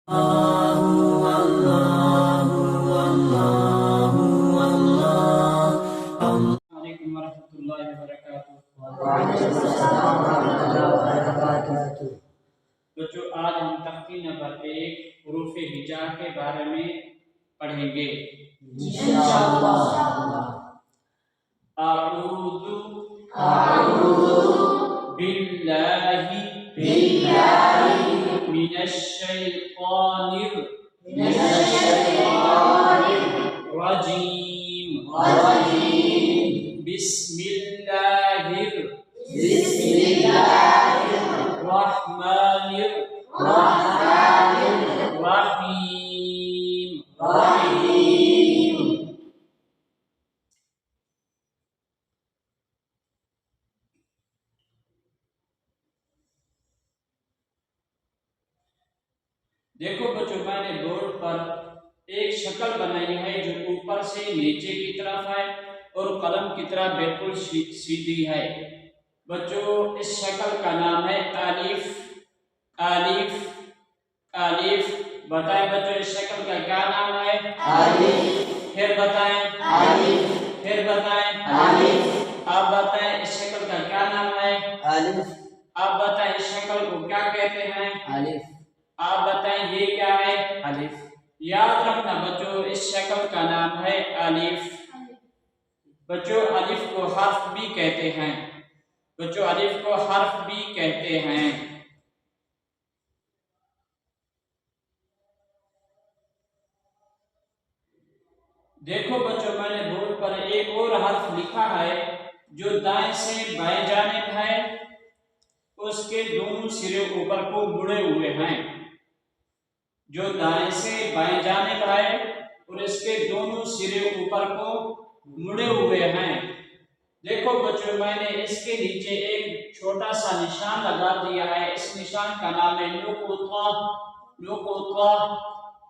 अस्सलामुअलैकुम वरहमतुल्लाहि वबरकातुहू। बच्चों, आज हम तख्ती नंबर 1 हुरूफ हिजा के बारे में पढ़ेंगे इंशाअल्लाह। अऊज़ु बिल्लाहि मिनश शैतानिर रजीम बिस्मिल्लाहिर रहमानिर रहीम। देखो बच्चों, मैंने बोर्ड पर एक शक्ल बनाई है जो ऊपर से नीचे की तरफ है और कलम की तरफ बिल्कुल सीधी है। बच्चों, इस शक्ल का नाम है अलिफ। अलिफ अलिफ। बताएं बच्चों, इस शक्ल का क्या नाम है? अलिफ। फिर बताएं। अलिफ। फिर बताएं। अलिफ। आप बताएं, इस शक्ल का क्या नाम है? अलिफ। आप बताएं, इस शक्ल को क्या कहते हैं? अलिफ। आप बताएं, ये क्या है? अलिफ। याद रखना बच्चों, इस शक्ल का नाम है अलिफ। बच्चों, अलिफ को हर्फ भी कहते हैं। बच्चों, अलिफ को हर्फ भी कहते हैं। देखो बच्चों, मैंने बोर्ड पर एक और हर्फ लिखा है जो दाएं से बाएं जानिब है। उसके दोनों सिरे ऊपर को मुड़े हुए हैं। जो दाएं से बाएं जानिब है और इसके दोनों सिरे ऊपर को मुड़े हुए हैं। देखो बच्चों, मैंने इसके नीचे एक छोटा सा निशान लगा दिया है। इस निशान का नाम है नुक़्ता। नुक़्ता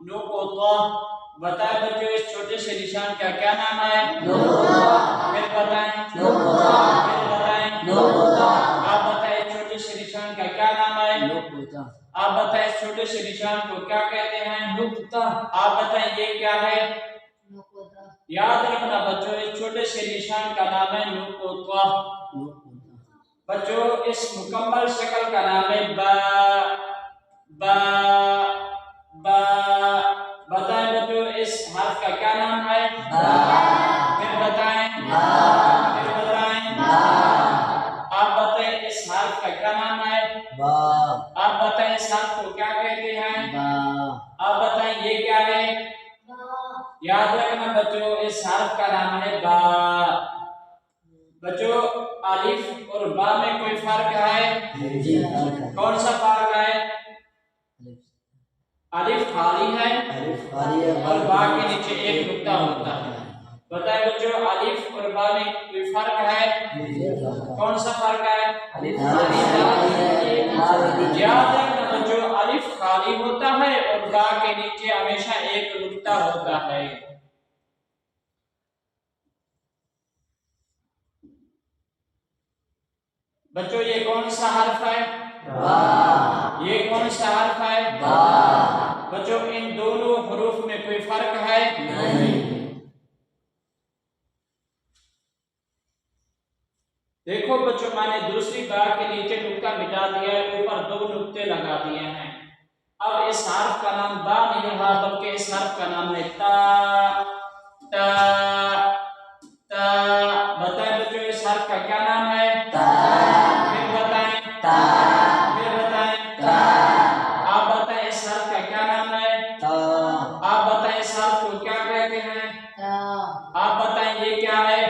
नुक़्ता। बताएं बच्चों, इस छोटे से निशान का क्या नाम है? फिर बताएं। फिर बताएं। आप बताएं, इस छोटे से निशान का क्या नाम है? आप बताएं, इस छोटे से निशान को क्या कहते हैं? नुक़्ता। आप बताएं, ये क्या है? याद रखना बच्चों, इस छोटे से निशान का नाम है नुक़्ता। बच्चों, इस मुकम्मल शक्ल का नाम है बा। बा बा। बताएं बच्चों, इस हर्फ का क्या नाम है? फिर बताएं। फिर बताएं। आप बताएं, इस हर्फ का क्या नाम है? आप बताएं, इस हर्फ को क्या कहते हैं? आप बताएं, ये क्या है? याद रखना बच्चों, इस हर्फ का नाम है बा। बच्चों, अलिफ और बा में कोई फर्क है? कौन सा फर्क है? अलिफ खाली है और बा के नीचे एक नुक्ता होता है। बताए बच्चों, अलिफ और बा में कोई फर्क है? कौन सा फर्क है? याद रखना बच्चों, अलिफ खाली होता है और बा के नीचे हमेशा एक नुक्ता होता है। बच्चों, ये कौन सा हर्फ है? ये कौन सा हर्फ है? बच्चों, इन दोनों हरूफ में कोई फर्क है? नहीं। देखो बच्चों, मैंने दूसरी बार के नीचे नुक्ता मिटा दिया है, ऊपर दो नुक्ते लगा दिए हैं। अब इस हर्फ का नाम बा नहीं रहा, बल्कि इस हर्फ का नाम है ता। ता ता। बताएं बच्चों, इस हर्फ का क्या नाम है? फिर बताएं। फिर बताएं। आप बताएं, इस हर्फ का क्या नाम है? आप बताएं, इस हर्फ को क्या कहते हैं? आप बताएं, ये क्या है?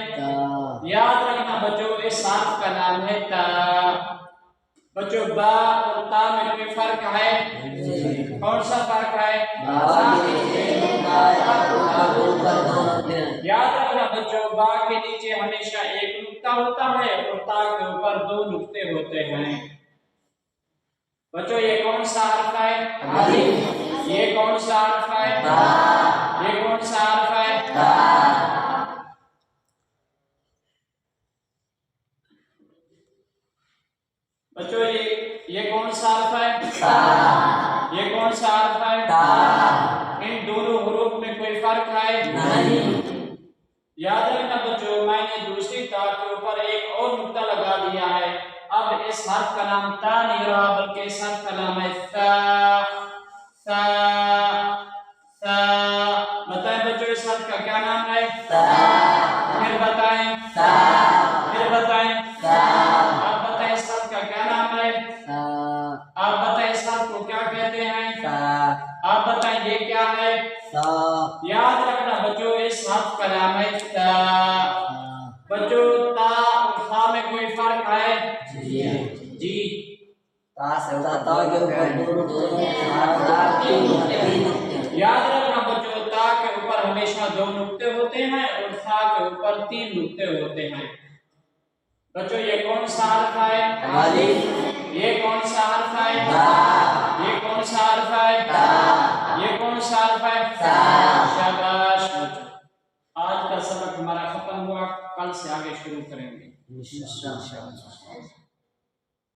याद रखना बच्चों, इस हर्फ का नाम है ता। बच्चों, बा और ता में कोई फर्क है? कौन सा फर्क है? याद रखना बच्चों, बा के नीचे हमेशा एक नुक्ता होता है और ता के ऊपर दो नुक्ते होते हैं। बच्चों, ये कौन सा हर्फ है? ये कौन सा हर्फ है? ये कौन सा हर्फ है? बच्चों, ये कौन सा हर्फ है? ये कौन सा हर्फ है? इन दोनों हरूफ में कोई फर्क है नहीं। याद रखना बच्चों, मैंने दूसरी ता के ऊपर एक और नुक्ता लगा दिया है। अब इस हर्फ का नाम ता नहीं रहा, बल्कि इस हर्फ का नाम है सा। बताएं बच्चों, इस हर्फ का क्या नाम है? फिर बताएं। फिर बताएं। आप बताएं इस हर्फ का क्या नाम है? आप बताएं इस हर्फ को क्या कहते हैं? आप बताएं ये क्या है? याद रखना बच्चों, इस हर्फ का नाम है ता। बच्चों ता और था में कोई फर्क है? जी। याद रखना बच्चों, ता के ऊपर हमेशा 2 नुक्ते होते हैं और था के ऊपर 3 नुक्ते होते हैं। बच्चों ये कौन सा हर्फ है? ये कौन सा हर्फ है? ये कौन सा हर्फ है? ये कौन सा हर्फ है? शाबाश बच्चों, आज का सबक हमारा खत्म हुआ, कल से आगे शुरू करेंगे।